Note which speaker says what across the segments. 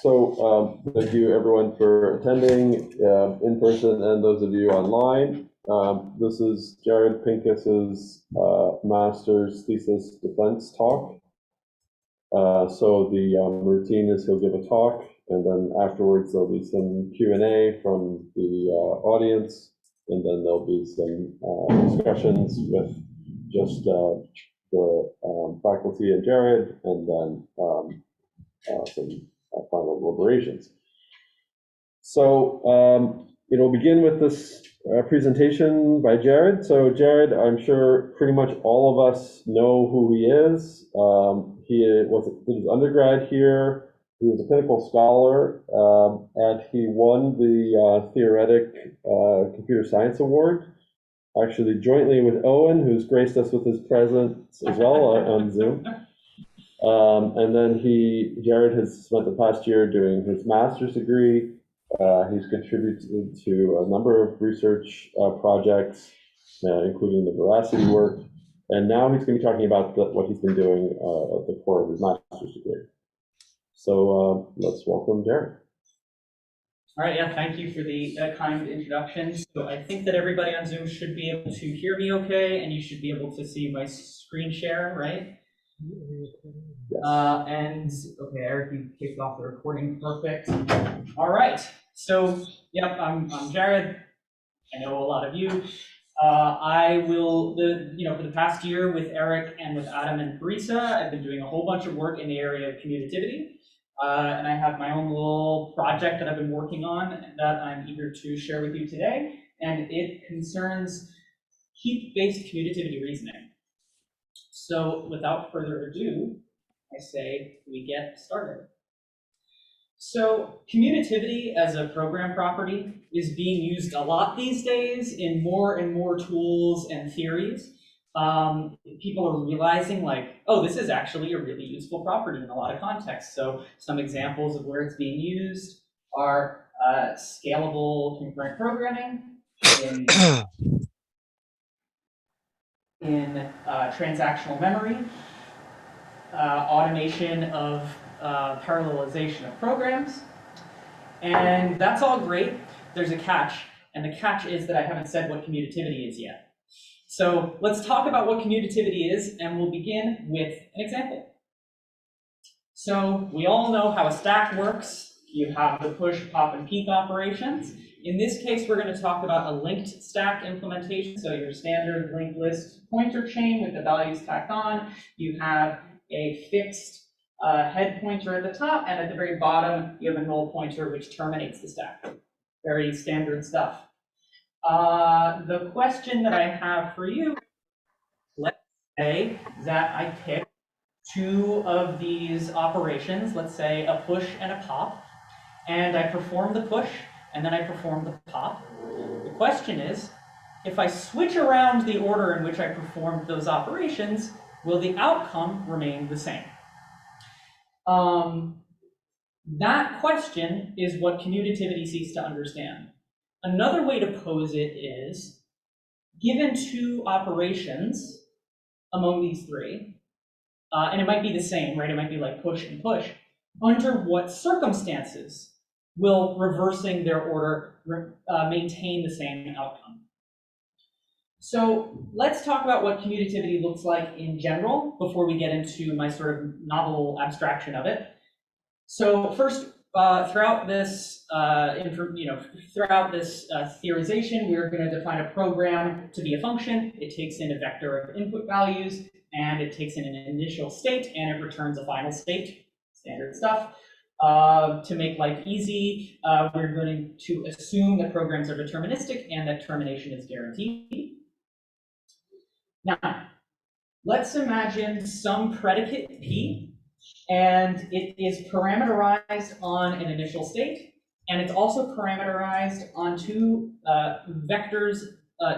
Speaker 1: Thank you everyone for attending in person and those of you online. This is Jared Pincus's master's thesis defense talk. The routine is he'll give a talk, and then afterwards there'll be some Q&A from the audience, and then there'll be some discussions with just the faculty and Jared, and then some final deliberations. We'll begin with this presentation by Jared. So Jared, I'm sure pretty much all of us know who he is. He did his undergrad here. He was a clinical scholar, and he won the theoretic computer science award, actually jointly with Owen, who's graced us with his presence as well on Zoom. And then Jared has spent the past year doing his master's degree. He's contributed to a number of research projects, including the veracity work. And now he's going to be talking about what he's been doing at the core of his master's degree. So let's welcome Jared.
Speaker 2: All right, yeah, thank you for the kind introduction. So I think that everybody on Zoom should be able to hear me okay, and you should be able to see my screen share, right? Yes. Okay, Eric, you kicked off the recording, perfect. All right, so yep, I'm Jared. I know a lot of you. I will, for the past year with Eric and with Adam and Parisa, I've been doing a whole bunch of work in the area of commutativity. And I have my own little project that I've been working on that I'm eager to share with you today. And it concerns heap-based commutativity reasoning. So without further ado, I say we get started. So commutativity as a program property is being used a lot these days in more and more tools and theories. People are realizing like, oh, this is actually a really useful property in a lot of contexts. So some examples of where it's being used are scalable concurrent programming, in transactional memory, automation of parallelization of programs, and that's all great. There's a catch, and the catch is that I haven't said what commutativity is yet. So let's talk about what commutativity is, and we'll begin with an example. So we all know how a stack works. You have the push, pop, and peek operations. In this case, we're going to talk about a linked stack implementation. So your standard linked list pointer chain with the values tacked on. You have a fixed head pointer at the top, and at the very bottom, you have a null pointer which terminates the stack. Very standard stuff. The question that I have for you, let's say that I pick two of these operations, let's say a push and a pop, and I perform the push, and then I perform the pop. The question is, if I switch around the order in which I performed those operations, will the outcome remain the same? That question is what commutativity seeks to understand. Another way to pose it is, given two operations among these three, and it might be the same, right? It might be like push and push. Under what circumstances will reversing their order maintain the same outcome? So let's talk about what commutativity looks like in general before we get into my sort of novel abstraction of it. So first, throughout this theorization, we're going to define a program to be a function. It takes in a vector of input values, and it takes in an initial state, and it returns a final state. Standard stuff. To make life easy, we're going to assume that programs are deterministic and that termination is guaranteed. Now, let's imagine some predicate P, and it is parameterized on an initial state, and it's also parameterized on two vectors,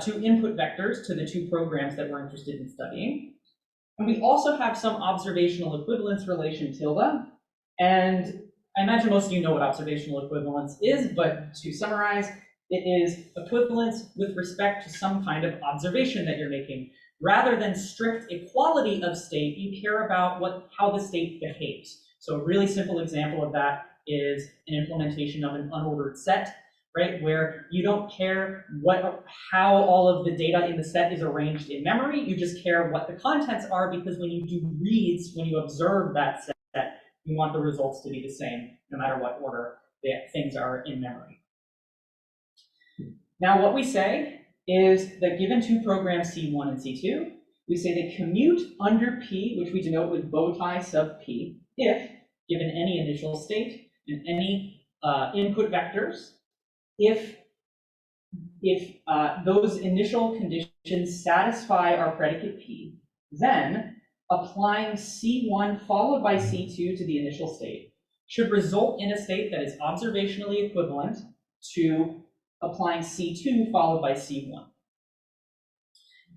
Speaker 2: two input vectors to the two programs that we're interested in studying. And we also have some observational equivalence relation tilde, and I imagine most of you know what observational equivalence is, but to summarize, it is equivalence with respect to some kind of observation that you're making. Rather than strict equality of state, you care about how the state behaves. So a really simple example of that is an implementation of an unordered set, right? Where you don't care how all of the data in the set is arranged in memory. You just care what the contents are, because when you do reads, when you observe that set, you want the results to be the same, no matter what order the things are in memory. Now, what we say is that given two programs C1 and C2, we say they commute under P, which we denote with bow tie sub P, if given any initial state and any input vectors, if those initial conditions satisfy our predicate P, then applying C1 followed by C2 to the initial state should result in a state that is observationally equivalent to applying C2 followed by C1.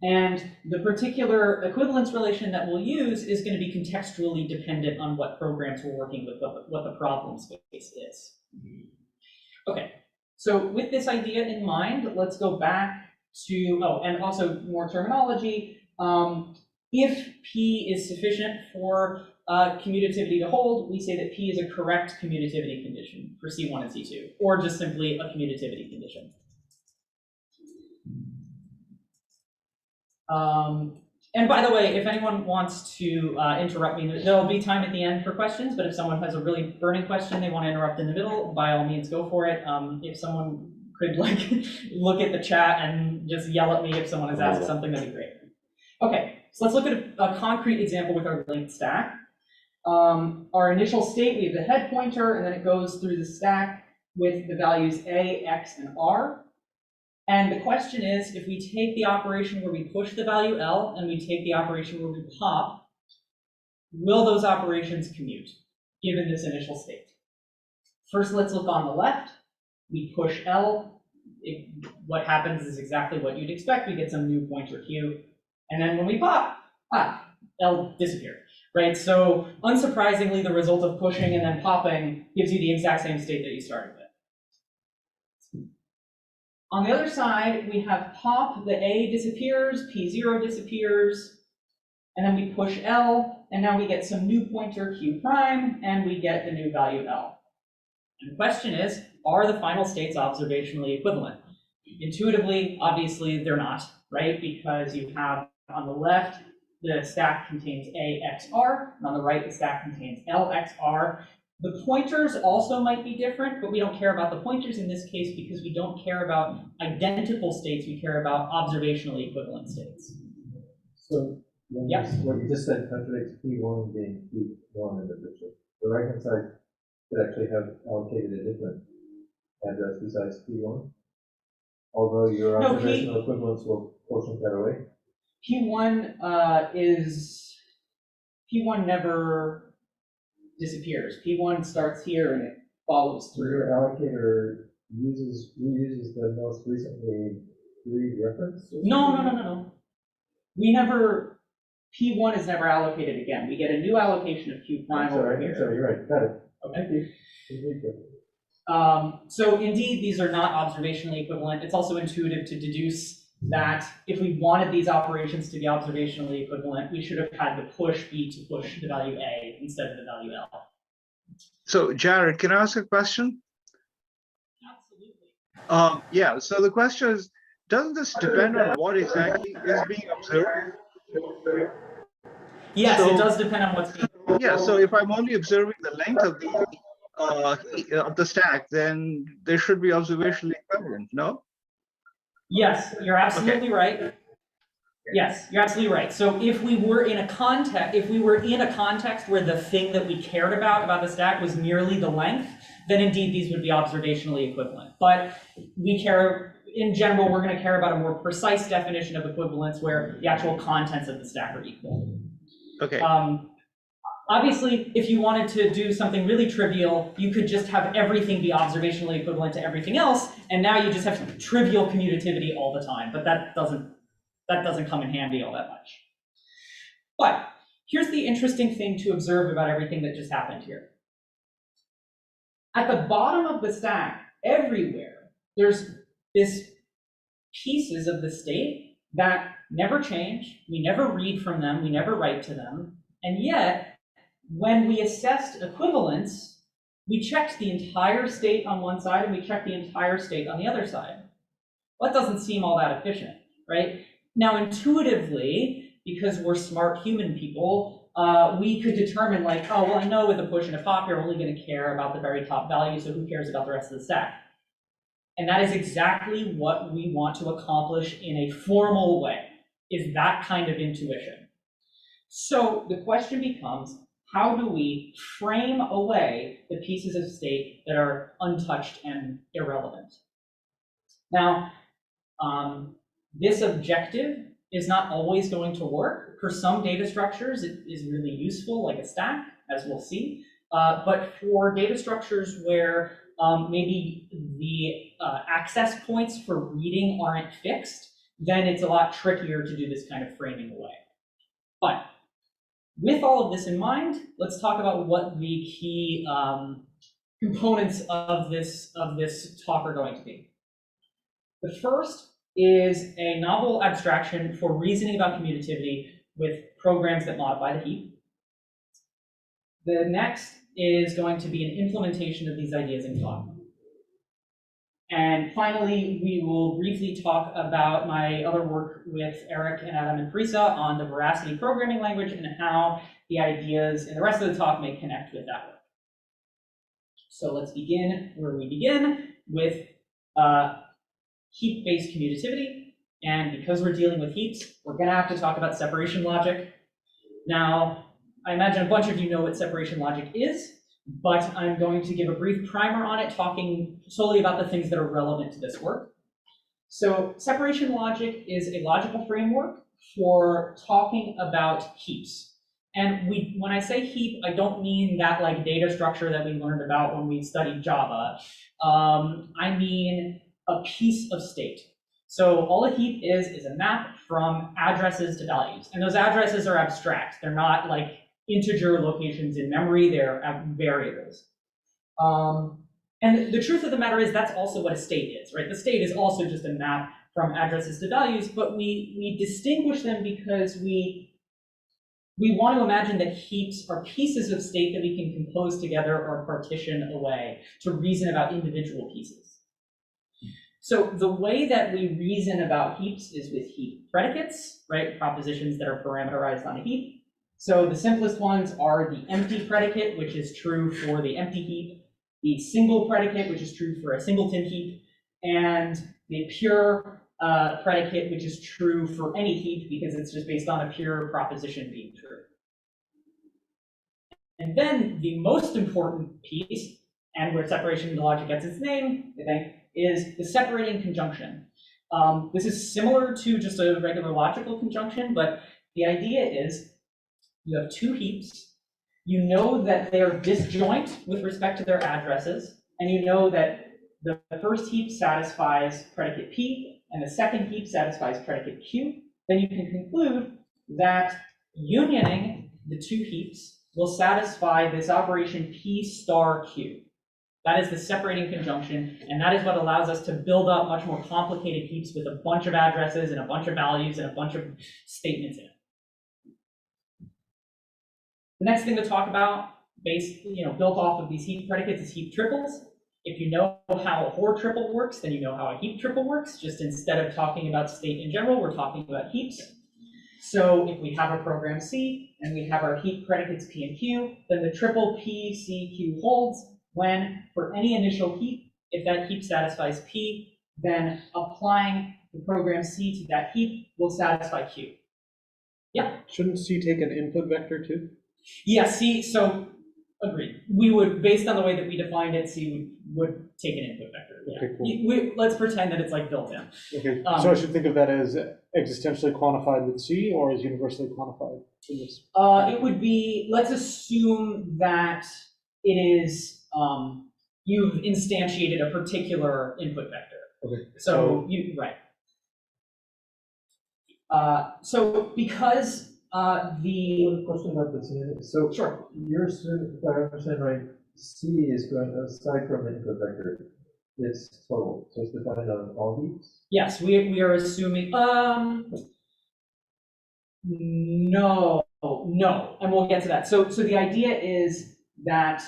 Speaker 2: And the particular equivalence relation that we'll use is going to be contextually dependent on what programs we're working with, what the problem space is. Okay, so with this idea in mind, let's go back to, and also more terminology. If P is sufficient for commutativity to hold, we say that P is a correct commutativity condition for C1 and C2, or just simply a commutativity condition. And by the way, if anyone wants to interrupt me, there'll be time at the end for questions, but if someone has a really burning question they want to interrupt in the middle, by all means, go for it. If someone could look at the chat and just yell at me if someone has asked something, that'd be great. Okay, so let's look at a concrete example with our linked stack. Our initial state, we have the head pointer, and then it goes through the stack with the values A, X, and R. And the question is, if we take the operation where we push the value L and we take the operation where we pop, will those operations commute, given this initial state? First, let's look on the left. We push L. What happens is exactly what you'd expect. We get some new pointer Q. And then when we pop, L disappeared, right? So unsurprisingly, the result of pushing and then popping gives you the exact same state that you started with. On the other side, we have pop, the A disappears, P0 disappears, and then we push L, and now we get some new pointer Q prime, and we get the new value L. And the question is, are the final states observationally equivalent? Intuitively, obviously, they're not, right? Because you have on the left, the stack contains AXR, and on the right, the stack contains LXR. The pointers also might be different, but we don't care about the pointers in this case because we don't care about identical states, we care about observationally equivalent states.
Speaker 3: So when what you just said contradicts P1 being P1 in the picture. The right-hand side could actually have allocated a different address besides P1, although your observational equivalence will portion that away.
Speaker 2: P1 never disappears. P1 starts here and it follows through.
Speaker 3: Your allocator reuses the most recently read reference?
Speaker 2: No. We never, P1 is never allocated again. We get a new allocation of Q prime over here.
Speaker 3: Sorry, you're right. Got it.
Speaker 2: Okay. So indeed, these are not observationally equivalent. It's also intuitive to deduce that if we wanted these operations to be observationally equivalent, we should have had the push be to push the value A instead of the value L.
Speaker 4: So Jared, can I ask a question?
Speaker 2: Absolutely.
Speaker 4: Yeah, so the question is, doesn't this depend on what exactly is being observed?
Speaker 2: Yes, it does depend on what's being observed.
Speaker 4: Yeah, so if I'm only observing the length of the stack, then they should be observationally equivalent, no?
Speaker 2: Yes, you're absolutely right. Yes, you're absolutely right. So if we were in a context, where the thing that we cared about the stack was merely the length, then indeed these would be observationally equivalent. But we care, in general, we're going to care about a more precise definition of equivalence where the actual contents of the stack are equal.
Speaker 4: Okay.
Speaker 2: Obviously, if you wanted to do something really trivial, you could just have everything be observationally equivalent to everything else, and now you just have trivial commutativity all the time. But that doesn't come in handy all that much. But here's the interesting thing to observe about everything that just happened here. At the bottom of the stack, everywhere, there's this pieces of the state that never change. We never read from them. We never write to them. And yet, when we assessed equivalence, we checked the entire state on one side and we checked the entire state on the other side. Well, that doesn't seem all that efficient, right? Now, intuitively, because we're smart human people, we could determine like, oh, well, I know with a push and a pop, you're only going to care about the very top value, so who cares about the rest of the stack? And that is exactly what we want to accomplish in a formal way, is that kind of intuition. So the question becomes, how do we frame away the pieces of state that are untouched and irrelevant? Now, this objective is not always going to work. For some data structures, it is really useful, like a stack, as we'll see. But for data structures where maybe the access points for reading aren't fixed, then it's a lot trickier to do this kind of framing away. But with all of this in mind, let's talk about what the key components of this talk are going to be. The first is a novel abstraction for reasoning about commutativity with programs that modify the heap. The next is going to be an implementation of these ideas in Cloud. And finally, we will briefly talk about my other work with Eric and Adam and Parisa on the veracity programming language and how the ideas in the rest of the talk may connect with that work. So let's begin where we begin with heap-based commutativity. And because we're dealing with heaps, we're going to have to talk about separation logic. Now, I imagine a bunch of you know what separation logic is, but I'm going to give a brief primer on it, talking solely about the things that are relevant to this work. So separation logic is a logical framework for talking about heaps. And when I say heap, I don't mean that like data structure that we learned about when we studied Java. I mean a piece of state. So all a heap is a map from addresses to values. And those addresses are abstract. They're not like integer locations in memory, they're variables. And the truth of the matter is that's also what a state is, right? The state is also just a map from addresses to values, but we distinguish them because we want to imagine that heaps are pieces of state that we can compose together or partition away to reason about individual pieces. So the way that we reason about heaps is with heap predicates, right? Propositions that are parameterized on a heap. So the simplest ones are the empty predicate, which is true for the empty heap, the single predicate, which is true for a singleton heap, and the pure predicate, which is true for any heap because it's just based on a pure proposition being true. And then the most important piece, and where separation logic gets its name, I think, is the separating conjunction. This is similar to just a regular logical conjunction, but the idea is you have two heaps. You know that they are disjoint with respect to their addresses, and you know that the first heap satisfies predicate P, and the second heap satisfies predicate Q. Then you can conclude that unioning the two heaps will satisfy this operation P star Q. That is the separating conjunction, and that is what allows us to build up much more complicated heaps with a bunch of addresses and a bunch of values and a bunch of statements in it. The next thing to talk about, built off of these heap predicates, is heap triples. If you know how a Hoare triple works, then you know how a heap triple works. Just instead of talking about state in general, we're talking about heaps. So if we have a program C and we have our heap predicates P and Q, then the triple P, C, Q holds when, for any initial heap, if that heap satisfies P, then applying the program C to that heap will satisfy Q. Yeah?
Speaker 5: Shouldn't C take an input vector too?
Speaker 2: Yeah, C, so agreed. We would, based on the way that we defined it, C would take an input vector. Yeah.
Speaker 5: Okay, cool.
Speaker 2: Let's pretend that it's like built in.
Speaker 5: Okay, so I should think of that as existentially quantified with C or as universally quantified in this?
Speaker 2: It would be, let's assume that it is, you've instantiated a particular input vector.
Speaker 5: Okay.
Speaker 2: So right. So because the
Speaker 3: question about this. So
Speaker 2: sure.
Speaker 3: You're assuming, if I understand right, C is going aside from the input vector. It's total, so it's defined on all heaps.
Speaker 2: Yes, we are assuming. No, and we'll get to that. So the idea is that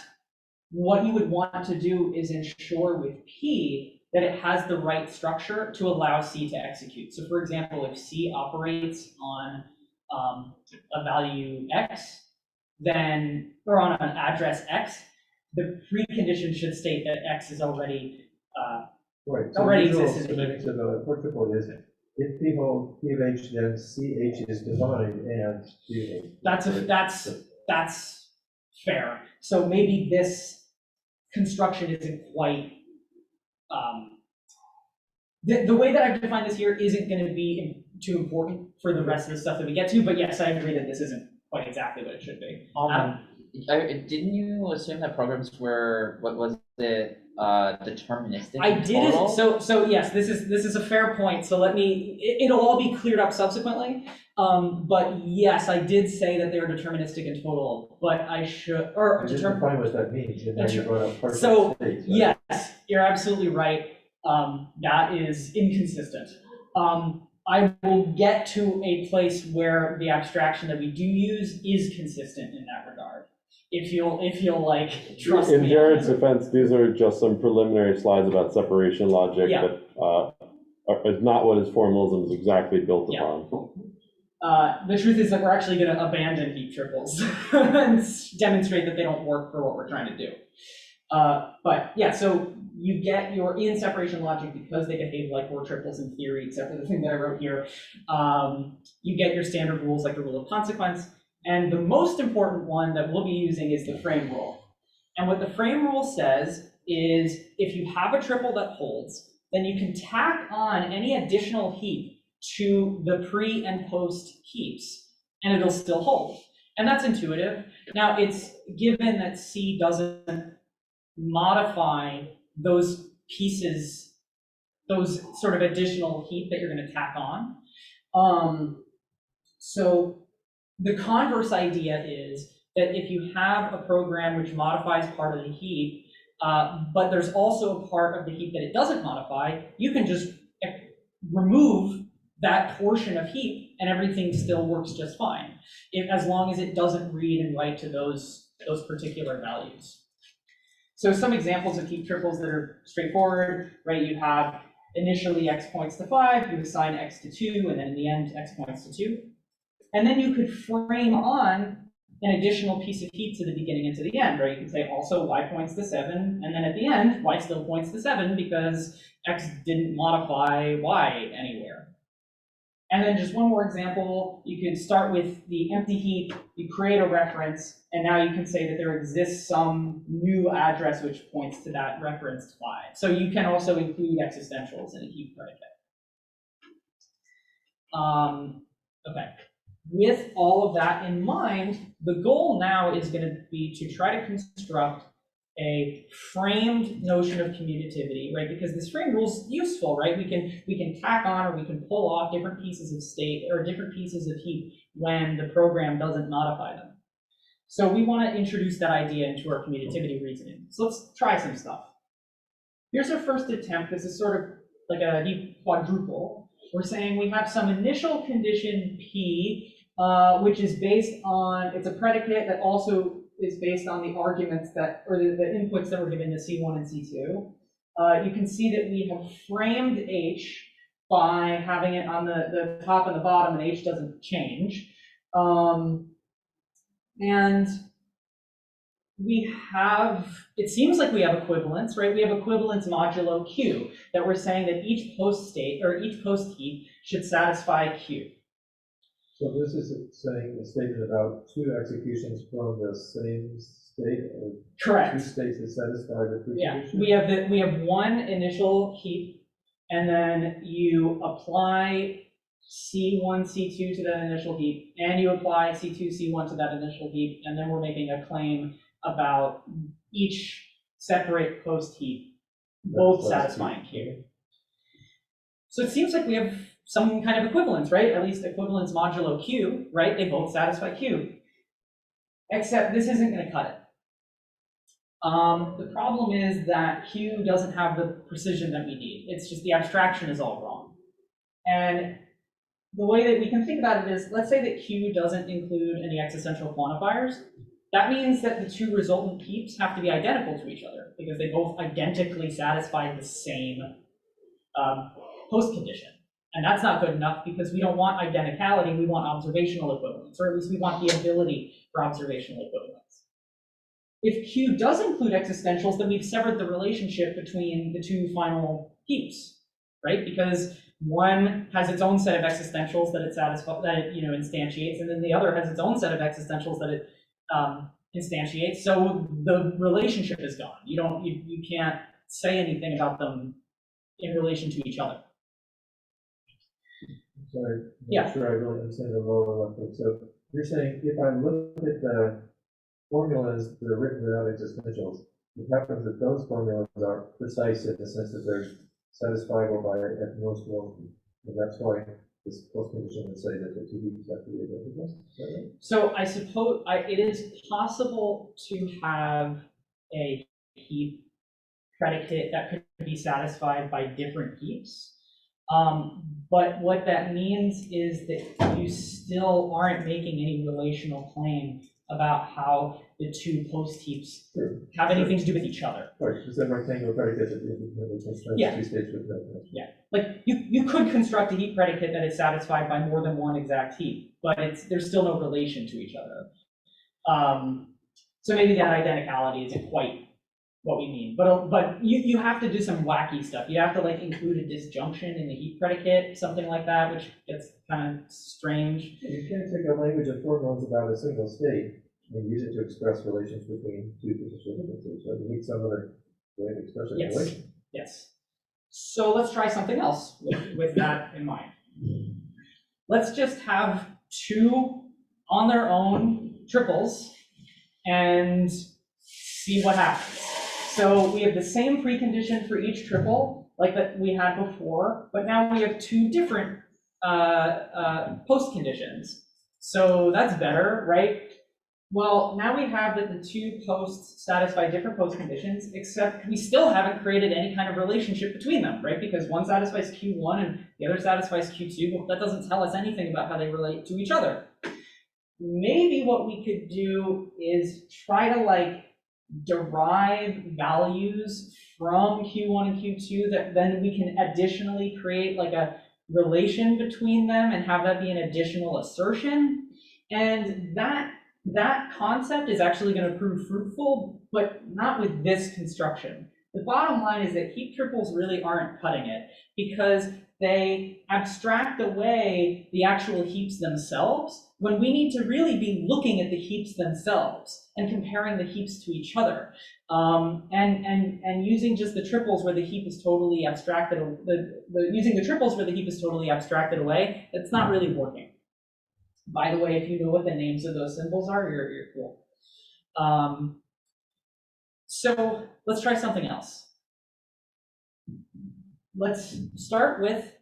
Speaker 2: what you would want to do is ensure with P that it has the right structure to allow C to execute. So for example, if C operates on a value X, then, or on an address X, the precondition should state that X is already
Speaker 3: Right.
Speaker 2: already
Speaker 3: the usual
Speaker 2: exists in the
Speaker 3: semantics of a portable is if P hold P of H, then CH is defined and P of H.
Speaker 2: That's fair. So maybe this construction isn't quite, the way that I've defined this here isn't going to be too important for the rest of the stuff that we get to, but yes, I agree that this isn't quite exactly what it should be.
Speaker 6: Didn't you assume that programs were, what was it, deterministic?
Speaker 2: I did it, so yes, this is a fair point. So let me, it'll all be cleared up subsequently. But yes, I did say that they were deterministic in total, but I should, or
Speaker 3: I didn't define what that means, and then you brought up partial
Speaker 2: So
Speaker 3: states, right?
Speaker 2: yes, you're absolutely right. That is inconsistent. I will get to a place where the abstraction that we do use is consistent in that regard. If you'll like trust me.
Speaker 1: In Jared's defense, these are just some preliminary slides about separation logic
Speaker 2: Yeah.
Speaker 1: that is not what his formalism is exactly built
Speaker 2: Yeah.
Speaker 1: upon.
Speaker 2: The truth is that we're actually going to abandon heap triples and demonstrate that they don't work for what we're trying to do. But yeah, so you get your in separation logic because they behave like word triples in theory, except for the thing that I wrote here. You get your standard rules like the rule of consequence. And the most important one that we'll be using is the frame rule. And what the frame rule says is if you have a triple that holds, then you can tack on any additional heap to the pre and post heaps, and it'll still hold. And that's intuitive. Now, it's given that C doesn't modify those pieces, those sort of additional heap that you're going to tack on. So the converse idea is that if you have a program which modifies part of the heap, but there's also a part of the heap that it doesn't modify, you can just remove that portion of heap and everything still works just fine, as long as it doesn't read and write to those particular values. So some examples of heap triples that are straightforward, right? You have initially x points to 5, you assign x to 2, and then in the end x points to 2. And then you could frame on an additional piece of heap to the beginning and to the end, right? You can say also y points to 7, and then at the end, y still points to 7 because x didn't modify y anywhere. And then just one more example, you can start with the empty heap, you create a reference, and now you can say that there exists some new address which points to that referenced y. So you can also include existentials in a heap predicate. Okay. With all of that in mind, the goal now is going to be to try to construct a framed notion of commutativity, right? Because this frame rule is useful, right? We can tack on or we can pull off different pieces of state or different pieces of heap when the program doesn't modify them. So we want to introduce that idea into our commutativity reasoning. So let's try some stuff. Here's our first attempt. This is sort of like a deep quadruple. We're saying we have some initial condition P, which is based on, it's a predicate that also is based on the arguments that, or the inputs that were given to C1 and C2. You can see that we have framed H by having it on the top and the bottom, and H doesn't change. And we have, it seems like we have equivalence, right? We have equivalence modulo Q, that we're saying that each post state, or each post heap should satisfy Q.
Speaker 3: So this is saying a statement about two executions from the same state, or
Speaker 2: Correct.
Speaker 3: two states that satisfy the precondition?
Speaker 2: Yeah, we have one initial heap, and then you apply C1, C2 to that initial heap, and you apply C2, C1 to that initial heap, and then we're making a claim about each separate post heap, both satisfying Q. So it seems like we have some kind of equivalence, right? At least equivalence modulo Q, right? They both satisfy Q. Except this isn't going to cut it. The problem is that Q doesn't have the precision that we need. It's just the abstraction is all wrong. And the way that we can think about it is, let's say that Q doesn't include any existential quantifiers. that means that the two resultant heaps have to be identical to each other because they both identically satisfy the same post condition. And that's not good enough because we don't want identicality, we want observational equivalence, or at least we want the ability for observational equivalence. If Q does include existentials, then we've severed the relationship between the two final heaps, right? Because one has its own set of existentials that it satisfies, that it instantiates, and then the other has its own set of existentials that it instantiates. So the relationship is gone. You can't say anything about them in relation to each other.
Speaker 3: Sorry,
Speaker 2: Yeah.
Speaker 3: I'm not sure I really understand the lower left thing. So you're saying if I look at the formulas that are written without existentials, it happens that those formulas are precise in the sense that they're satisfiable by at most one. And that's why this post condition would say that the two heaps have to be identical. Is that right?
Speaker 2: So I suppose it is possible to have a heap predicate that could be satisfied by different heaps. But what that means is that you still aren't making any relational claim about how the two post heaps have anything to do with each other.
Speaker 3: Right, just that rectangular predicate that
Speaker 2: Yeah.
Speaker 3: two states with that.
Speaker 2: Yeah, like you could construct a heap predicate that is satisfied by more than one exact heap, but there's still no relation to each other. So maybe that identicality isn't quite what we mean, but you have to do some wacky stuff. You have to like include a disjunction in the heap predicate, something like that, which gets kind of strange.
Speaker 3: You can't take a language of formulas about a single state and use it to express relations between two positional differences, right? You need some other way of expressing
Speaker 2: Yes.
Speaker 3: relation.
Speaker 2: Yes. So let's try something else with that in mind. Let's just have two on their own triples and see what happens. So we have the same precondition for each triple like that we had before, but now we have two different post conditions. So that's better, right? Well, now we have that the two posts satisfy different post conditions, except we still haven't created any kind of relationship between them, right? Because one satisfies Q1 and the other satisfies Q2, but that doesn't tell us anything about how they relate to each other. Maybe what we could do is try to like derive values from Q1 and Q2 that then we can additionally create like a relation between them and have that be an additional assertion. And that concept is actually going to prove fruitful, but not with this construction. The bottom line is that heap triples really aren't cutting it because they abstract away the actual heaps themselves when we need to really be looking at the heaps themselves and comparing the heaps to each other. And using just the triples where the heap is totally abstracted, using the triples where the heap is totally abstracted away, it's not really working. By the way, if you know what the names of those symbols are, you're cool. So let's try something else. Let's start with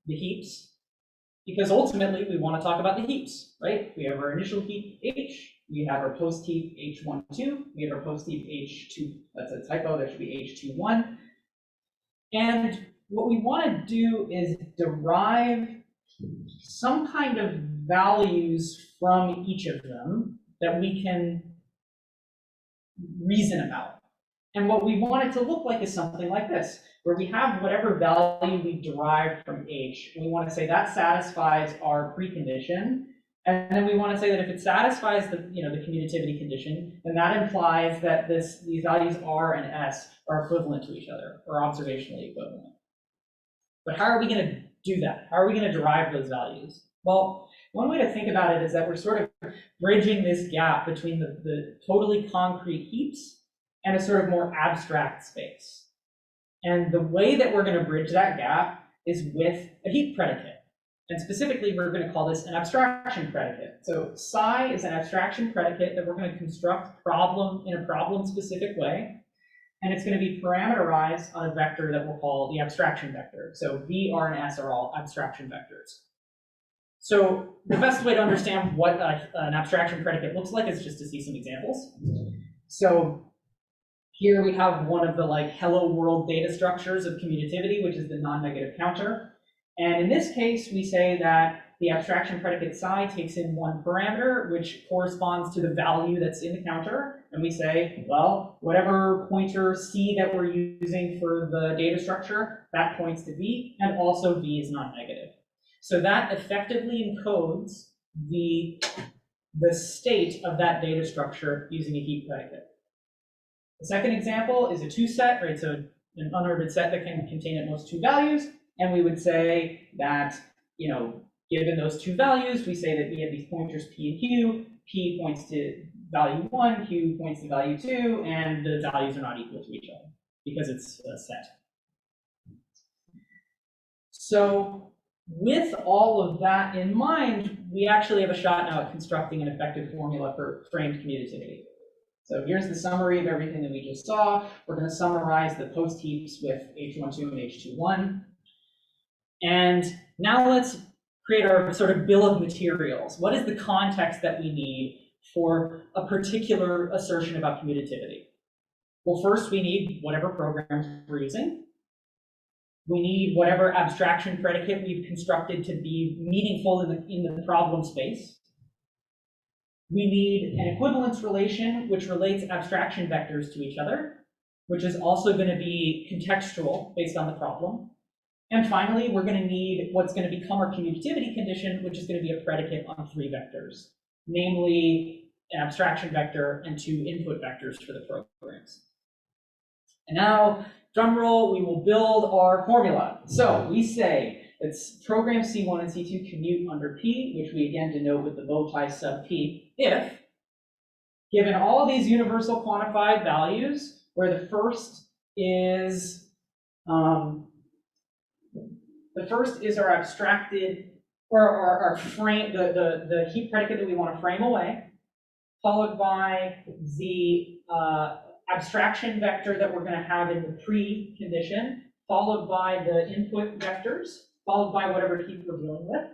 Speaker 2: the heaps, because ultimately we want to talk about the heaps, right? We have our initial heap H, we have our post heap H12, we have our post heap H2, that's a typo, that should be H21. And what we want to do is derive some kind of values from each of them that we can reason about. And what we want it to look like is something like this, where we have whatever value we derived from H, and we want to say that satisfies our precondition, and then we want to say that if it satisfies the commutativity condition, then that implies that these values R and S are equivalent to each other, or observationally equivalent. But how are we going to do that? How are we going to derive those values? Well, one way to think about it is that we're sort of bridging this gap between the totally concrete heaps and a sort of more abstract space. And the way that we're going to bridge that gap is with a heap predicate. And specifically, we're going to call this an abstraction predicate. So psi is an abstraction predicate that we're going to construct in a problem-specific way. And it's going to be parameterized on a vector that we'll call the abstraction vector. So V, R, and S are all abstraction vectors. So the best way to understand what an abstraction predicate looks like is just to see some examples. So here we have one of the hello world data structures of commutativity, which is the non-negative counter. And in this case, we say that the abstraction predicate psi takes in one parameter, which corresponds to the value that's in the counter. And we say, well, whatever pointer C that we're using for the data structure, that points to V, and also V is not negative. So that effectively encodes the state of that data structure using a heap predicate. The second example is a two set, right? So an unordered set that can contain at most two values. And we would say that, you know, given those two values, we say that we have these pointers P and Q. P points to value 1, Q points to value 2, and the values are not equal to each other because it's a set. So with all of that in mind, we actually have a shot now at constructing an effective formula for framed commutativity. So here's the summary of everything that we just saw. We're going to summarize the post heaps with H12 and H21. And now let's create our sort of bill of materials. What is the context that we need for a particular assertion about commutativity? Well, first we need whatever programs we're using. We need whatever abstraction predicate we've constructed to be meaningful in the problem space. We need an equivalence relation which relates abstraction vectors to each other, which is also going to be contextual based on the problem. And finally, we're going to need what's going to become our commutativity condition, which is going to be a predicate on 3 vectors, namely an abstraction vector and 2 input vectors for the programs. And now, drum roll, we will build our formula. So we say it's program C1 and C2 commute under P, which we again denote with the bow tie sub P, if, given all these universal quantified values, where the first is our abstracted, or our frame, the heap predicate that we want to frame away, followed by the abstraction vector that we're going to have in the precondition, followed by the input vectors, followed by whatever heap we're dealing with.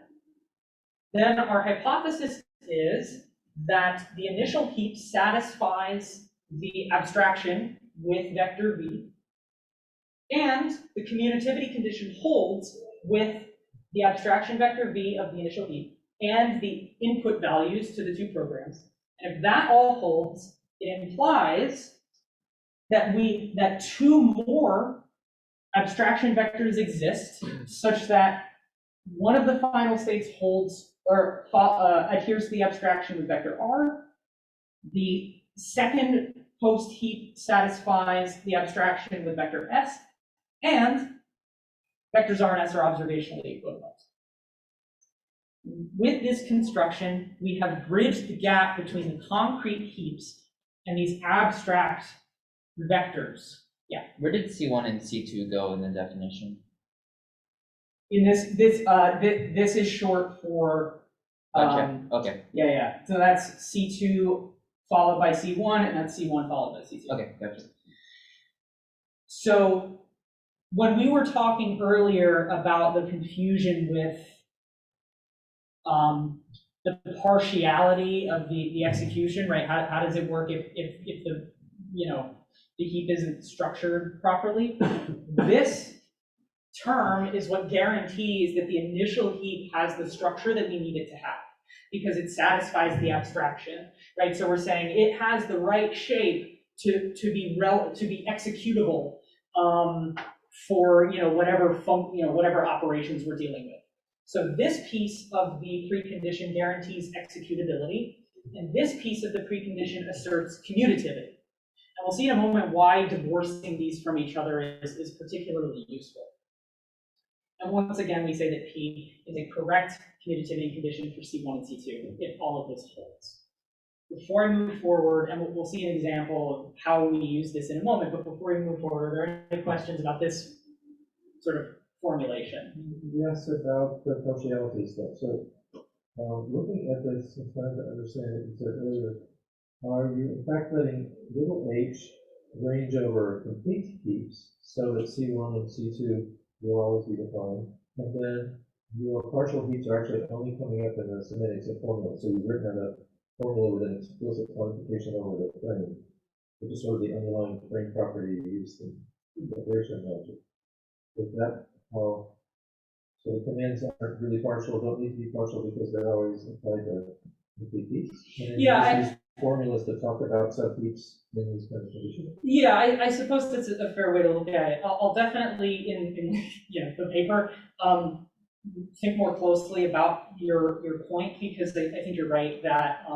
Speaker 2: Then our hypothesis is that the initial heap satisfies the abstraction with vector V, and the commutativity condition holds with the abstraction vector V of the initial heap and the input values to the 2 programs. And if that all holds, it implies that 2 more abstraction vectors exist such that one of the final states holds or adheres to the abstraction with vector R. The second post heap satisfies the abstraction with vector S, and vectors R and S are observationally equivalent. With this construction, we have bridged the gap between the concrete heaps and these abstract vectors. Yeah.
Speaker 6: Where did C1 and C2 go in the definition?
Speaker 2: In this is short for.
Speaker 6: Okay.
Speaker 2: Yeah. So that's C2 followed by C1, and that's C1 followed by C2.
Speaker 6: Okay, gotcha.
Speaker 2: So when we were talking earlier about the confusion with the partiality of the execution, right? How does it work if the heap isn't structured properly? This term is what guarantees that the initial heap has the structure that we need it to have, because it satisfies the abstraction, right? So we're saying it has the right shape to be executable for whatever operations we're dealing with. So this piece of the precondition guarantees executability, and this piece of the precondition asserts commutativity. And we'll see in a moment why divorcing these from each other is particularly useful. And once again, we say that P is a correct commutativity condition for C1 and C2 if all of this holds. Before I move forward, and we'll see an example of how we use this in a moment, but before we move forward, are there any questions about this sort of formulation?
Speaker 3: Yes, about the partiality stuff. So looking at this and trying to understand what you said earlier, are you in fact letting little h range over complete heaps so that C1 and C2 will always be defined, and then your partial heaps are actually only coming up in the semantics of formula. So you've written out a formula with an explicit quantification over the frame, which is sort of the underlying frame property used in declaration logic. Is that how So the commands aren't really partial, don't need to be partial because they're always applied to complete heaps. And then
Speaker 2: Yeah,
Speaker 3: use these formulas to talk about subheaps in these kind of conditions.
Speaker 2: Yeah, I suppose that's a fair way to look at it. I'll definitely in the paper think more closely about your point, because I think you're right that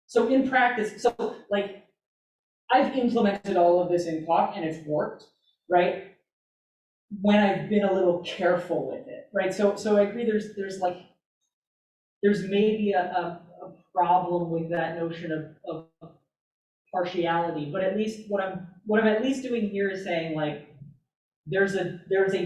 Speaker 2: so in practice, so like I've implemented all of this in talk and it's worked, right? When I've been a little careful with it, right? So I agree. There's maybe a problem with that notion of partiality, but at least what I'm at least doing here is saying, like, there's a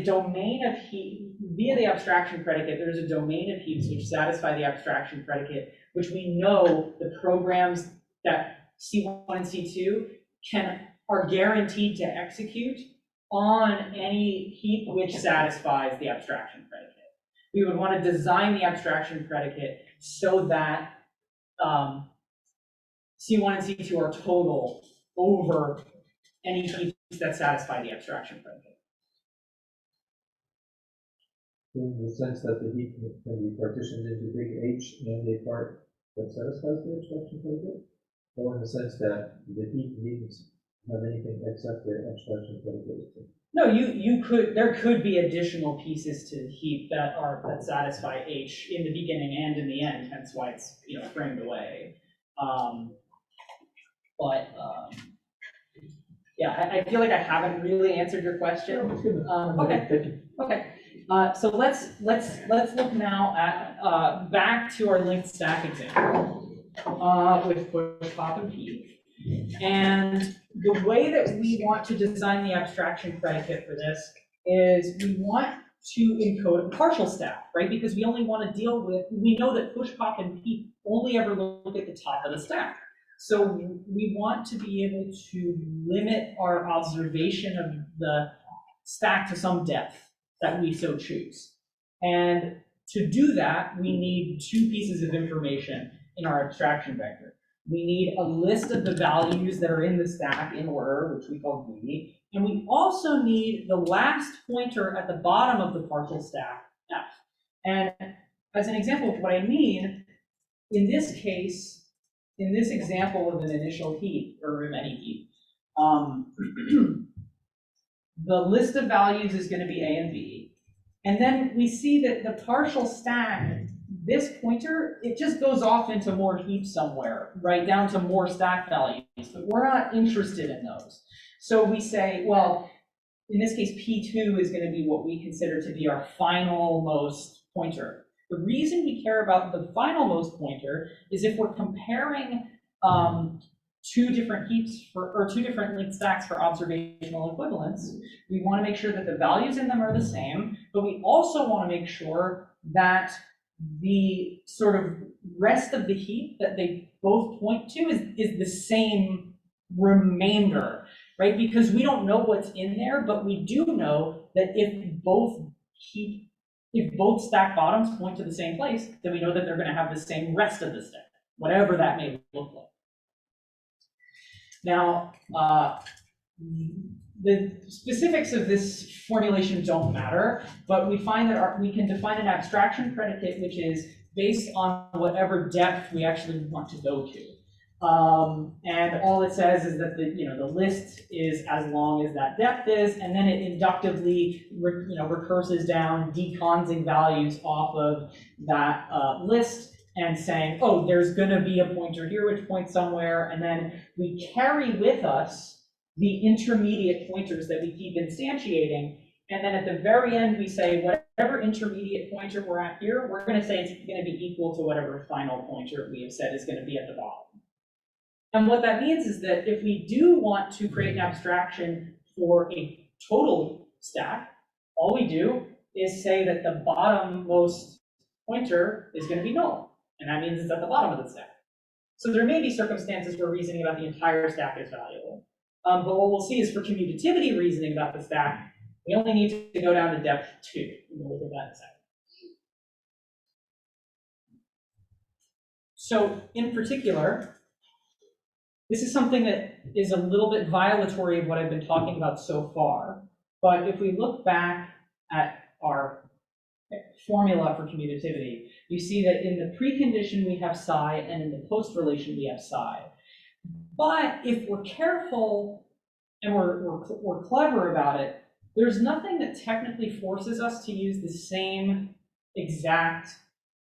Speaker 2: domain of heap via the abstraction predicate. There's a domain of heaps which satisfy the abstraction predicate, which we know the programs that C1 and C2 are guaranteed to execute on any heap which satisfies the abstraction predicate. We would want to design the abstraction predicate so that C1 and C2 are total over any heaps that satisfy the abstraction predicate.
Speaker 3: In the sense that the heap can be partitioned into big H and a part that satisfies the abstraction predicate? Or in the sense that the heap needn't have anything except the abstraction predicate?
Speaker 2: No, there could be additional pieces to the heap that satisfy H in the beginning and in the end, hence why it's framed away. Yeah, I feel like I haven't really answered your question. Okay. So let's look now at back to our linked stack example with push, pop, and peep. And the way that we want to design the abstraction predicate for this is we want to encode a partial stack, right? Because we only want to deal with, we know that push, pop, and peep only ever look at the top of the stack. So we want to be able to limit our observation of the stack to some depth that we so choose. And to do that, we need two pieces of information in our abstraction vector. We need a list of the values that are in the stack in order, which we call V, and we also need the last pointer at the bottom of the partial stack, F. And as an example of what I mean, in this case, in this example of an initial heap, or of any heap, the list of values is going to be A and B. And then we see that the partial stack, this pointer, it just goes off into more heaps somewhere, right, down to more stack values, but we're not interested in those. So we say, well, in this case, P2 is going to be what we consider to be our final most pointer. The reason we care about the final most pointer is if we're comparing two different heaps or two different linked stacks for observational equivalence, we want to make sure that the values in them are the same, but we also want to make sure that the sort of rest of the heap that they both point to is the same remainder, right? Because we don't know what's in there, but we do know that if both stack bottoms point to the same place, then we know that they're going to have the same rest of the stack, whatever that may look like. Now, the specifics of this formulation don't matter, but we find that we can define an abstraction predicate which is based on whatever depth we actually want to go to. And all it says is that the list is as long as that depth is, and then it inductively recurses down, deconsing values off of that list, and saying, oh, there's going to be a pointer here which points somewhere, and then we carry with us the intermediate pointers that we keep instantiating, and then at the very end we say whatever intermediate pointer we're at here, we're going to say it's going to be equal to whatever final pointer we have said is going to be at the bottom. And what that means is that if we do want to create an abstraction for a total stack, all we do is say that the bottommost pointer is going to be null. And that means it's at the bottom of the stack. So there may be circumstances where reasoning about the entire stack is valuable. But what we'll see is for commutativity reasoning about the stack, we only need to go down to depth 2. We'll look at that in a second. So in particular, this is something that is a little bit violatory of what I've been talking about so far. But if we look back at our formula for commutativity, you see that in the precondition we have psi, and in the post relation we have psi. But if we're careful and we're clever about it, there's nothing that technically forces us to use the same exact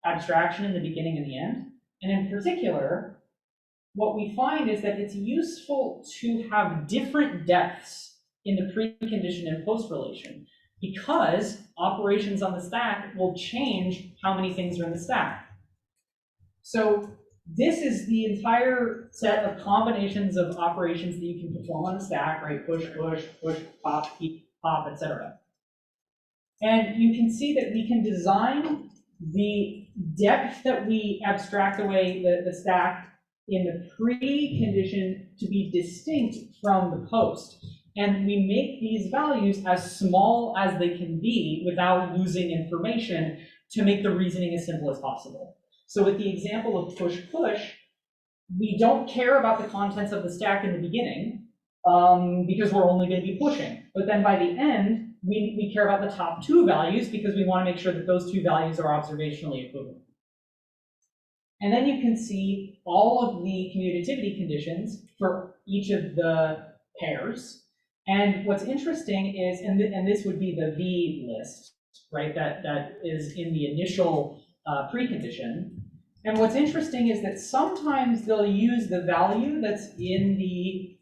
Speaker 2: abstraction in the beginning and the end. And in particular, what we find is that it's useful to have different depths in the precondition and post relation, because operations on the stack will change how many things are in the stack. So this is the entire set of combinations of operations that you can perform on the stack, right? Push, push, push, pop, keep, pop, etc. And you can see that we can design the depth that we abstract away the stack in the precondition to be distinct from the post. And we make these values as small as they can be without losing information to make the reasoning as simple as possible. So with the example of push-push, we don't care about the contents of the stack in the beginning because we're only going to be pushing. But then by the end, we care about the top two values because we want to make sure that those two values are observationally equivalent. And then you can see all of the commutativity conditions for each of the pairs. And what's interesting is, and this would be the V list, right, that is in the initial precondition. And what's interesting is that sometimes they'll use the value that's in the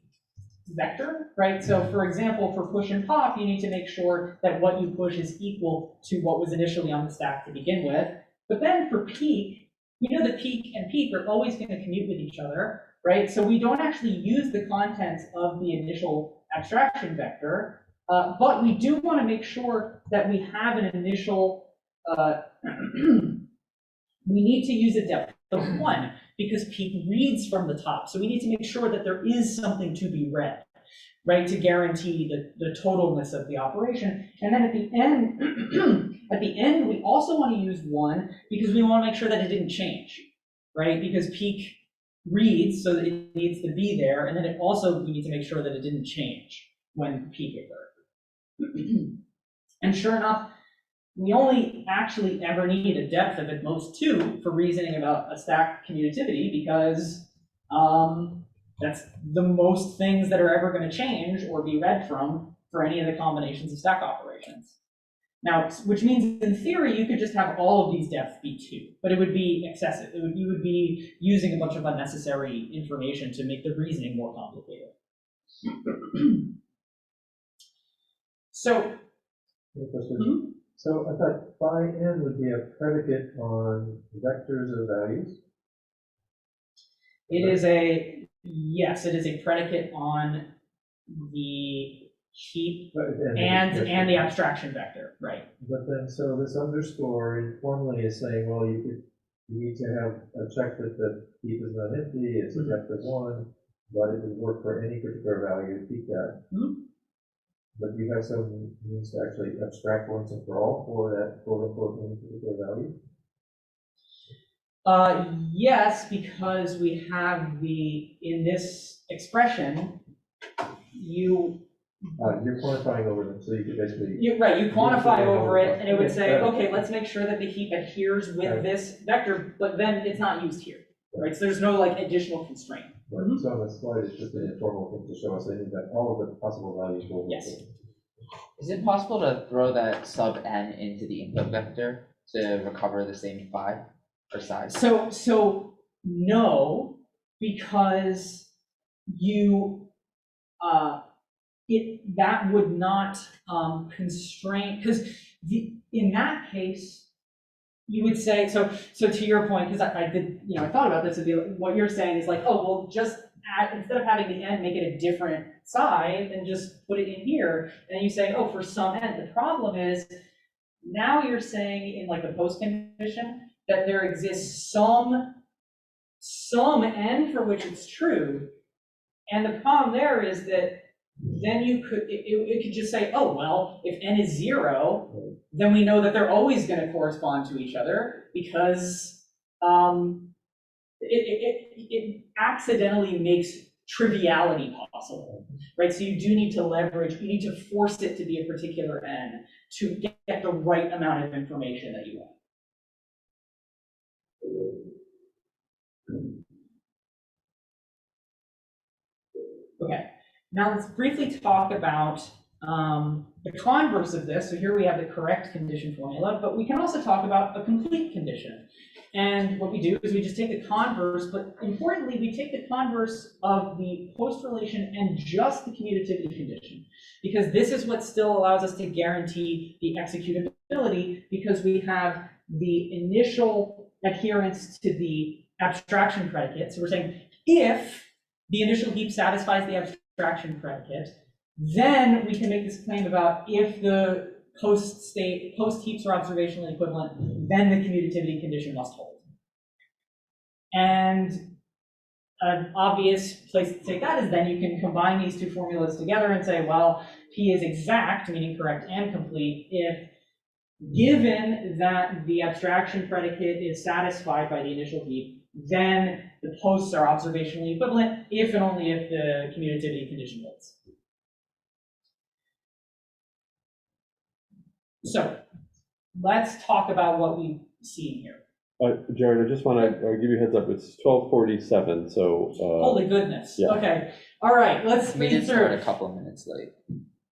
Speaker 2: vector, right? So for example, for push and pop, you need to make sure that what you push is equal to what was initially on the stack to begin with. But then for peak, you know that peak and peak are always going to commute with each other, right? So we don't actually use the contents of the initial abstraction vector, but we do want to make sure that we have an initial, we need to use a depth of 1 because peak reads from the top. So we need to make sure that there is something to be read, right, to guarantee the totalness of the operation. And then at the end, we also want to use 1 because we want to make sure that it didn't change, right? Because peak reads, so that it needs to be there, and then it also, we need to make sure that it didn't change when peak occurred. And sure enough, we only actually ever need a depth of at most 2 for reasoning about a stack commutativity, because that's the most things that are ever going to change or be read from for any of the combinations of stack operations. Now, which means in theory, you could just have all of these depths be 2, but it would be excessive. You would be using a bunch of unnecessary information to make the reasoning more complicated. So,
Speaker 3: So I thought phi n would be a predicate on vectors of values.
Speaker 2: it is a, yes, it is a predicate on the heap and the abstraction vector, right?
Speaker 3: But then, so this underscore informally is saying, well, you need to have a check that the heap is not empty, it's a depth of 1, but it would work for any particular value, peak that. But do you have some means to actually abstract once and for all for that quote unquote any particular value?
Speaker 2: Yes, because we have in this expression, you're
Speaker 3: quantifying over them, so you could basically.
Speaker 2: You quantify over it, and it would say, okay, let's make sure that the heap adheres with this vector, but then it's not used here, right? So there's no like additional constraint.
Speaker 3: Right. So on the slide, it's just an informal thing to show us that all of the possible values will.
Speaker 2: Yes.
Speaker 6: Is it possible to throw that sub n into the input vector to recover the same phi or size?
Speaker 2: So no, because you that would not constrain, because in that case you would say, so to your point, because I did, I thought about this, what you're saying is like, oh, well, just instead of having the n, make it a different size and just put it in here. And then you say, oh, for some n. The problem is now you're saying in like the post condition that there exists some n for which it's true. And the problem there is that then it could just say, oh, well, if n is 0, then we know that they're always going to correspond to each other because it accidentally makes triviality possible, right? So you do need to leverage, you need to force it to be a particular n to get the right amount of information that you want. Okay, now let's briefly talk about the converse of this. So here we have the correct condition formula, but we can also talk about a complete condition. And what we do is we just take the converse, but importantly, we take the converse of the post relation and just the commutativity condition, because this is what still allows us to guarantee the executability, because we have the initial adherence to the abstraction predicate. So we're saying if the initial heap satisfies the abstraction predicate, then we can make this claim about if the post heaps are observationally equivalent, then the commutativity condition must hold. And an obvious place to take that is then you can combine these two formulas together and say, well, P is exact, meaning correct and complete, if given that the abstraction predicate is satisfied by the initial heap, then the posts are observationally equivalent if and only if the commutativity condition holds. So let's talk about what we've seen here.
Speaker 1: Jared, I just want to give you a heads up. It's 12:47, so.
Speaker 2: Holy goodness.
Speaker 1: Yeah.
Speaker 2: Okay. All right. Let's
Speaker 6: We
Speaker 2: speed
Speaker 6: did start
Speaker 2: through.
Speaker 6: a couple of minutes late.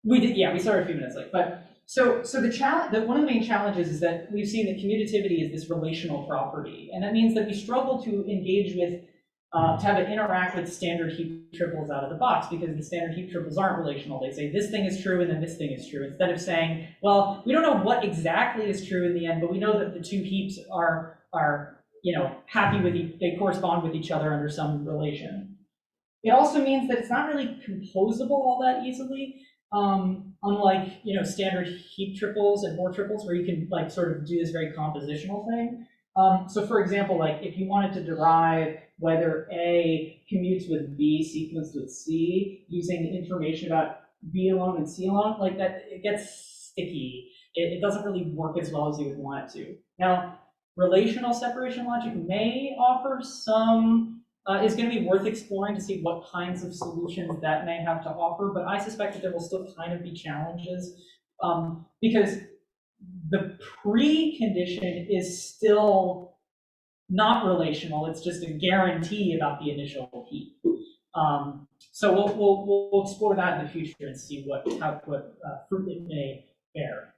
Speaker 2: We did. Yeah, we started a few minutes late. But so the challenge, one of the main challenges is that we've seen that commutativity is this relational property, and that means that we struggle to engage with to have it interact with standard heap triples out of the box, because the standard heap triples aren't relational. They say this thing is true and then this thing is true, instead of saying, well, we don't know what exactly is true in the end, but we know that the two heaps are happy with they correspond with each other under some relation. It also means that it's not really composable all that easily, unlike standard heap triples and more triples where you can sort of do this very compositional thing. So for example, if you wanted to derive whether A commutes with B sequenced with C using information about B alone and C alone, that, it gets sticky. It doesn't really work as well as you would want it to. Now, relational separation logic may offer some, is going to be worth exploring to see what kinds of solutions that may have to offer, but I suspect that there will still kind of be challenges because the precondition is still not relational. It's just a guarantee about the initial heap. So we'll explore that in the future and see what fruit it may bear.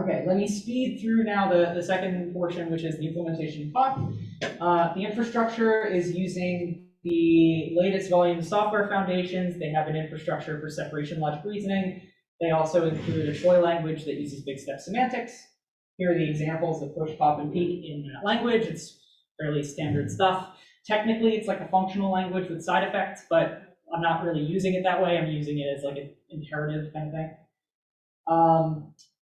Speaker 2: Okay, let me speed through now the second portion, which is the implementation talk. The infrastructure is using the latest volume of software foundations. They have an infrastructure for separation logic reasoning. They also include a toy language that uses big step semantics. Here are the examples of push, pop, and peek in that language. It's fairly standard stuff. Technically, it's like a functional language with side effects, but I'm not really using it that way. I'm using it as like an imperative kind of thing.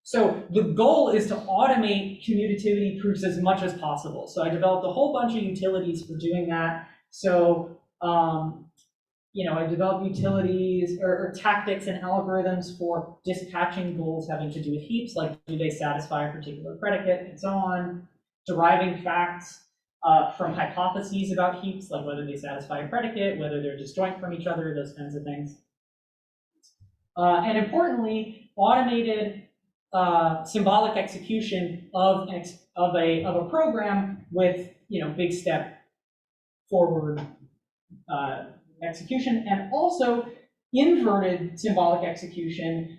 Speaker 2: So the goal is to automate commutativity proofs as much as possible. So I developed a whole bunch of utilities for doing that. So I developed utilities or tactics and algorithms for dispatching goals having to do with heaps, like do they satisfy a particular predicate and so on, deriving facts from hypotheses about heaps, like whether they satisfy a predicate, whether they're disjoint from each other, those kinds of things. And importantly, automated symbolic execution of a program with big step forward execution, and also inverted symbolic execution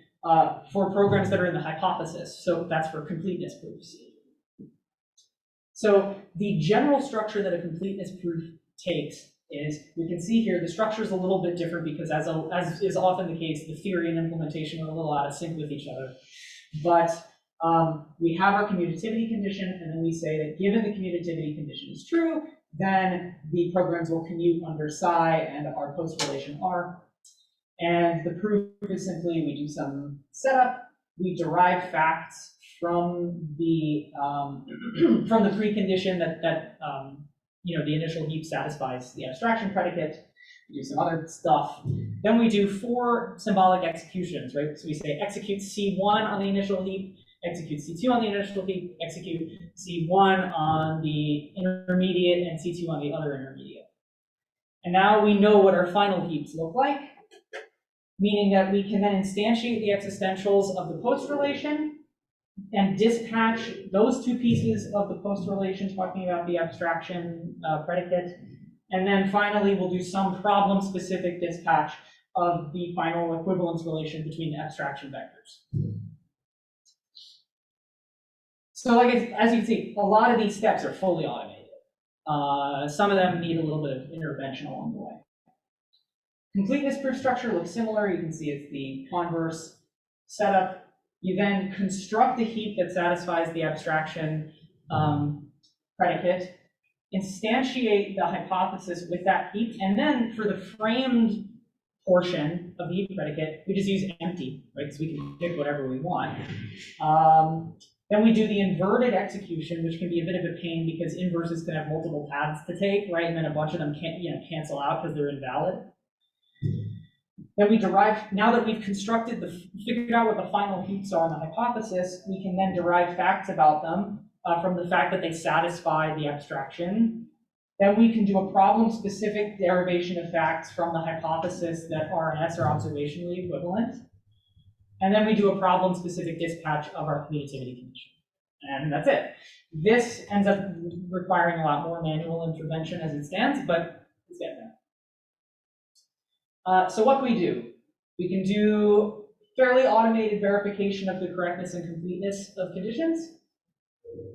Speaker 2: for programs that are in the hypothesis. So that's for completeness proofs. So the general structure that a completeness proof takes is, we can see here, the structure is a little bit different because as is often the case, the theory and implementation are a little out of sync with each other. But we have our commutativity condition, and then we say that given the commutativity condition is true, then the programs will commute under psi and our post relation R. And the proof is simply we do some setup, we derive facts from the precondition that the initial heap satisfies the abstraction predicate. We do some other stuff. Then we do 4 symbolic executions, right? So we say execute C1 on the initial heap, execute C2 on the initial heap, execute C1 on the intermediate, and C2 on the other intermediate. And now we know what our final heaps look like, meaning that we can then instantiate the existentials of the post relation and dispatch those two pieces of the post relation, talking about the abstraction predicate. And then finally, we'll do some problem-specific dispatch of the final equivalence relation between the abstraction vectors. So as you can see, a lot of these steps are fully automated. Some of them need a little bit of intervention along the way. Completeness proof structure looks similar. You can see it's the converse setup. You then construct a heap that satisfies the abstraction predicate, instantiate the hypothesis with that heap, and then for the framed portion of the heap predicate, we just use empty, right? Because we can pick whatever we want. Then we do the inverted execution, which can be a bit of a pain because inverses can have multiple paths to take, right? And then a bunch of them can't, cancel out because they're invalid. Then we derive, now that we've figured out what the final heaps are in the hypothesis, we can then derive facts about them from the fact that they satisfy the abstraction. Then we can do a problem-specific derivation of facts from the hypothesis that R and S are observationally equivalent. And then we do a problem-specific dispatch of our commutativity condition. And that's it. This ends up requiring a lot more manual intervention as it stands, but it's getting there. So what can we do? We can do fairly automated verification of the correctness and completeness of conditions.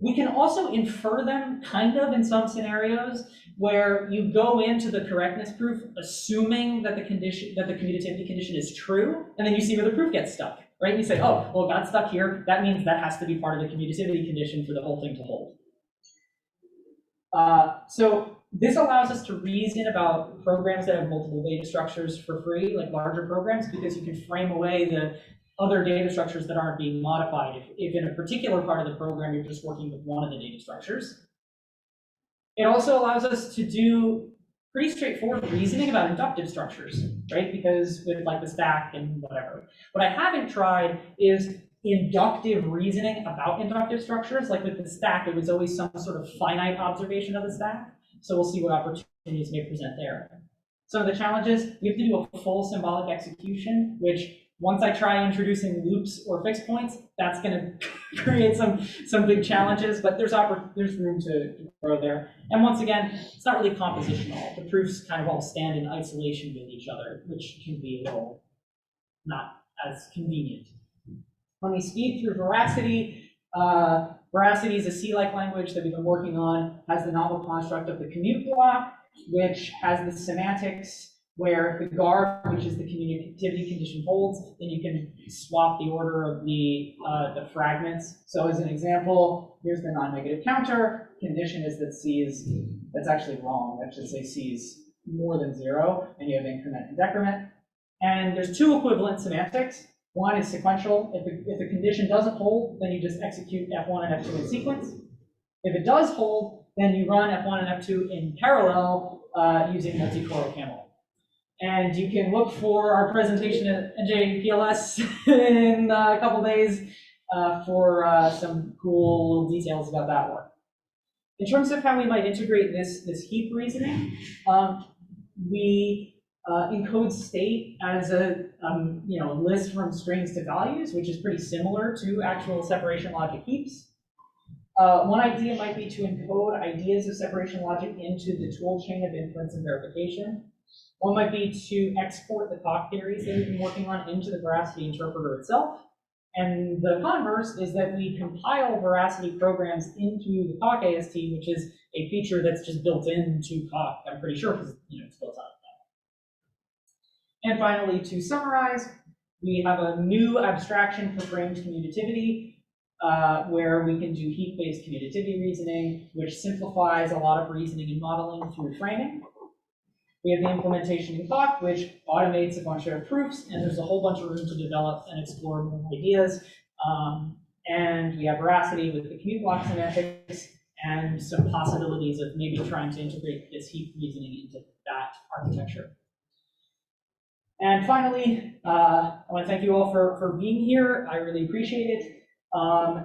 Speaker 2: We can also infer them kind of in some scenarios where you go into the correctness proof assuming that the commutativity condition is true, and then you see where the proof gets stuck, right? You say, oh, well, it got stuck here. That means that has to be part of the commutativity condition for the whole thing to hold. So this allows us to reason about programs that have multiple data structures for free, like larger programs, because you can frame away the other data structures that aren't being modified. If in a particular part of the program, you're just working with one of the data structures. It also allows us to do pretty straightforward reasoning about inductive structures, right? Because with like the stack and whatever. What I haven't tried is inductive reasoning about inductive structures. Like with the stack, it was always some sort of finite observation of the stack. So we'll see what opportunities may present there. Some of the challenges, we have to do a full symbolic execution, which once I try introducing loops or fixed points, that's going to create some big challenges, but there's room to grow there. And once again, it's not really compositional. The proofs kind of all stand in isolation with each other, which can be a little not as convenient. When we speed through veracity, veracity is a C-like language that we've been working on, has the novel construct of the commute block, which has the semantics where the guard, which is the commutativity condition, holds, then you can swap the order of the fragments. So as an example, here's the non-negative counter. Condition is that C is, that's actually wrong. That should say C is more than 0, and you have increment and decrement. And there's two equivalent semantics. One is sequential. If the condition doesn't hold, then you just execute F1 and F2 in sequence. If it does hold, then you run F1 and F2 in parallel using multi-choro camel. And you can look for our presentation at NJPLS in a couple days for some cool little details about that work. In terms of how we might integrate this heap reasoning, we encode state as a list from strings to values, which is pretty similar to actual separation logic heaps. One idea might be to encode ideas of separation logic into the tool chain of inference and verification. One might be to export the talk theories that we've been working on into the veracity interpreter itself. And the converse is that we compile veracity programs into the talk AST, which is a feature that's just built into talk, I'm pretty sure, because it's built out of that. And finally, to summarize, we have a new abstraction for framed commutativity, where we can do heap-based commutativity reasoning, which simplifies a lot of reasoning and modeling through framing. We have the implementation in talk, which automates a bunch of proofs, and there's a whole bunch of room to develop and explore more ideas. And we have veracity with the commute block semantics and some possibilities of maybe trying to integrate this heap reasoning into that architecture. And finally, I want to thank you all for being here. I really appreciate it.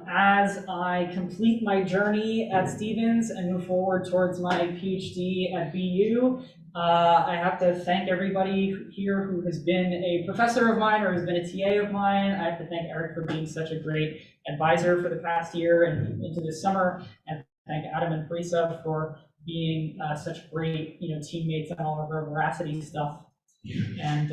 Speaker 2: As I complete my journey at Stevens and move forward towards my PhD at BU, I have to thank everybody here who has been a professor of mine or has been a TA of mine. I have to thank Eric for being such a great advisor for the past year and into this summer, and thank Adam and Parisa for being such great, teammates on all of our Veracity stuff. And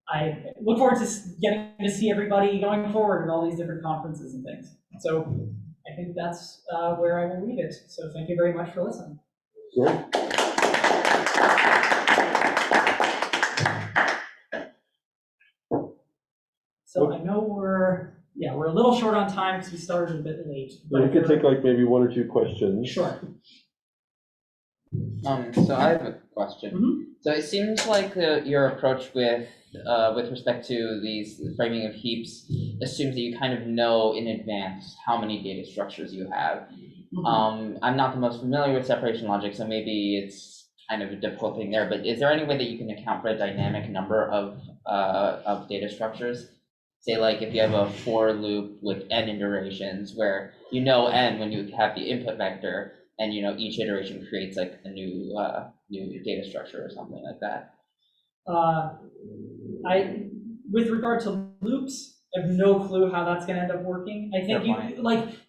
Speaker 2: I look forward to getting to see everybody going forward at all these different conferences and things. So I think that's where I will leave it. So thank you very much for listening.
Speaker 1: Great.
Speaker 2: So I know we're a little short on time because we started a bit late.
Speaker 1: But we could take like maybe 1 or 2 questions.
Speaker 2: Sure.
Speaker 6: So I have a question.
Speaker 2: Mm-hmm.
Speaker 6: So it seems like your approach with respect to these framing of heaps assumes that you kind of know in advance how many data structures you have.
Speaker 2: Mm-hmm.
Speaker 6: I'm not the most familiar with separation logic, so maybe it's kind of a difficult thing there, but is there any way that you can account for a dynamic number of data structures? Say like if you have a for loop with n iterations where you know n when you have the input vector, and each iteration creates like a new data structure or something like that.
Speaker 2: With regard to loops, I have no clue how that's going to end up working. I think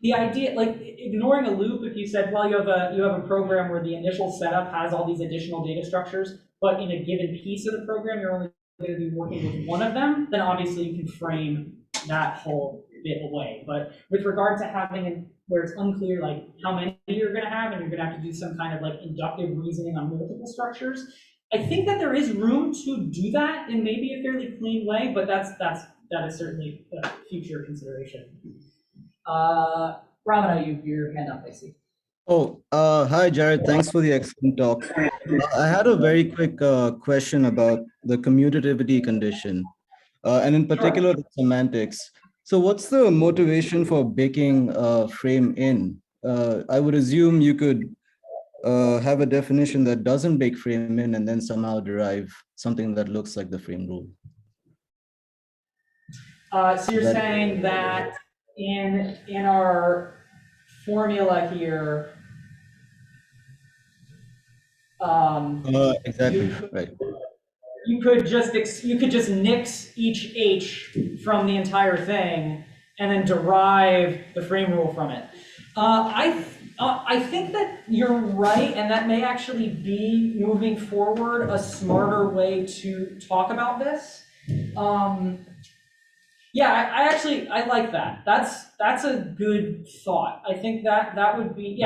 Speaker 2: the idea, like ignoring a loop, if you said, well, you have a program where the initial setup has all these additional data structures, but in a given piece of the program, you're only going to be working with one of them, then obviously you can frame that whole bit away. But with regard to having where it's unclear like how many you're going to have, and you're going to have to do some kind of like inductive reasoning on multiple structures, I think that there is room to do that in maybe a fairly clean way, but that is certainly a future consideration. Ramana, your hand up, I see.
Speaker 7: Oh, hi, Jared. Thanks for the excellent talk. I had a very quick question about the commutativity condition, and in particular, the semantics. So what's the motivation for baking frame in? I would assume you could have a definition that doesn't bake frame in and then somehow derive something that looks like the frame rule.
Speaker 2: So you're saying that in our formula here,
Speaker 7: exactly, right.
Speaker 2: You could just nix each h from the entire thing and then derive the frame rule from it. I think that you're right, and that may actually be moving forward a smarter way to talk about this. Yeah, I like that. That's a good thought. I think that would be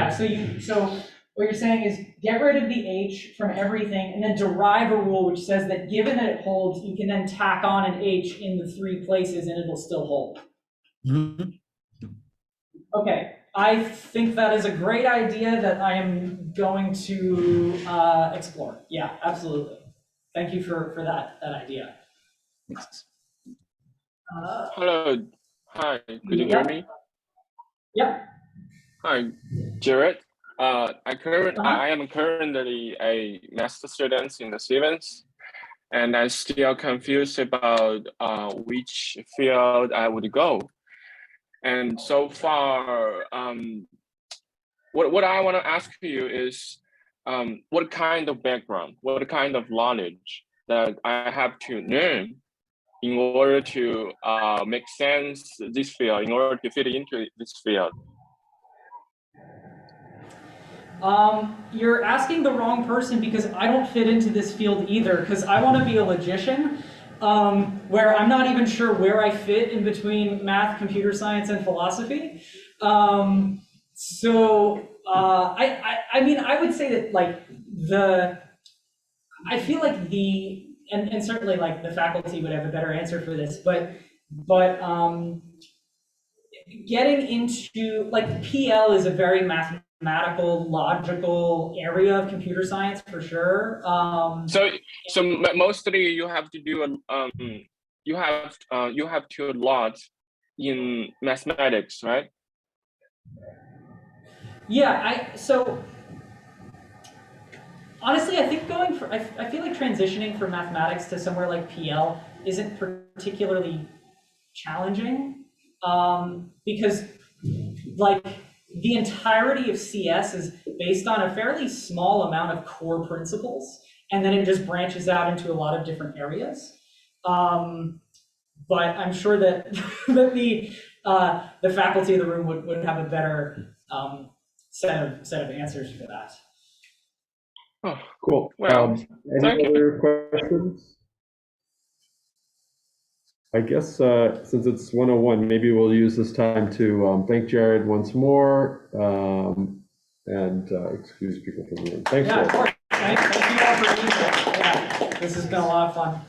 Speaker 2: So what you're saying is get rid of the h from everything and then derive a rule which says that given that it holds, you can then tack on an h in the 3 places and it'll still hold.
Speaker 7: Mm-hmm.
Speaker 2: Okay, I think that is a great idea that I am going to explore. Yeah, absolutely. Thank you for that idea.
Speaker 8: Hello. Hi. Could you hear me?
Speaker 2: Yep.
Speaker 8: Hi, Jared. I am currently a master student in the Stevens, and I'm still confused about which field I would go. And so far, what I want to ask you is, what kind of background, what kind of knowledge that I have to learn in order to make sense this field, in order to fit into this field?
Speaker 2: You're asking the wrong person because I don't fit into this field either, because I want to be a logician, where I'm not even sure where I fit in between math, computer science, and philosophy. I mean, I would say that I feel like and certainly like the faculty would have a better answer for this, but getting into like PL is a very mathematical, logical area of computer science for sure.
Speaker 8: So mostly you have to do you have to lot in mathematics, right?
Speaker 2: Yeah, so honestly, I think I feel like transitioning from mathematics to somewhere like PL isn't particularly challenging, because like the entirety of CS is based on a fairly small amount of core principles. and then it just branches out into a lot of different areas. But I'm sure that, that the faculty of the room would have a better set of answers for that.
Speaker 8: Oh,
Speaker 1: Cool.
Speaker 8: well,
Speaker 1: Any
Speaker 8: thank you.
Speaker 1: other questions? I guess since it's 1:01, maybe we'll use this time to thank Jared once more and excuse people from the room. Thanks,
Speaker 2: Yeah, of
Speaker 1: Jared.
Speaker 2: course. Thank you all for being here. Yeah, this has been a lot of fun.